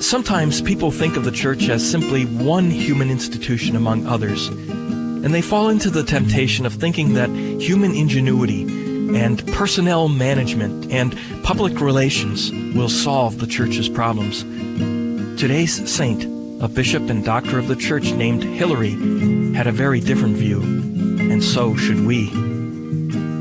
Sometimes people think of the church as simply one human institution among others, and they fall into the temptation of thinking that human ingenuity and personnel management and public relations will solve the church's problems. Today's saint, a bishop and doctor of the church named Hilary, had a very different view, and so should we.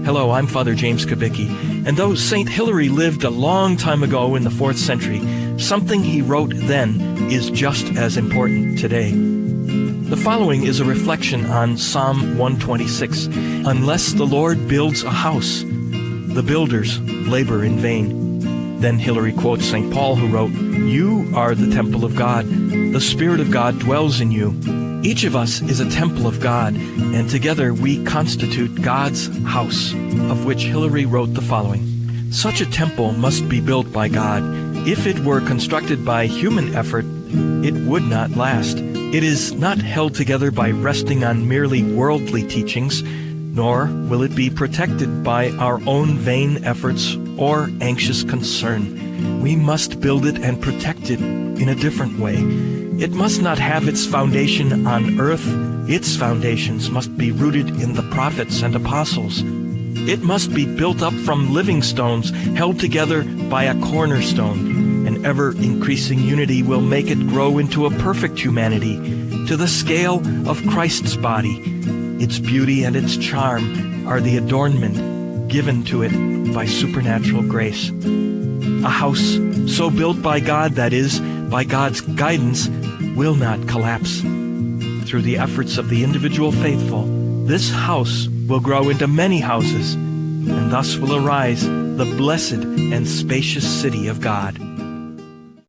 Hello, I'm Father James Kubicki, and though Saint Hilary lived a long time ago in the 4th century, something he wrote then is just as important today. The following is a reflection on Psalm 126. Unless the Lord builds a house, the builders labor in vain. Then Hilary quotes St. Paul, who wrote, "You are the temple of God. The Spirit of God dwells in you." Each of us is a temple of God, and together we constitute God's house, of which Hilary wrote the following. Such a temple must be built by God. If it were constructed by human effort, it would not last. It is not held together by resting on merely worldly teachings, nor will it be protected by our own vain efforts or anxious concern. We must build it and protect it in a different way. It must not have its foundation on earth. Its foundations must be rooted in the prophets and apostles. It must be built up from living stones, held together by a cornerstone. An ever-increasing unity will make it grow into a perfect humanity, to the scale of Christ's body. Its beauty and its charm are the adornment given to it by supernatural grace. A house so built by God, that is, by God's guidance, will not collapse. Through the efforts of the individual faithful, this house will grow into many houses, and thus will arise the blessed and spacious city of God.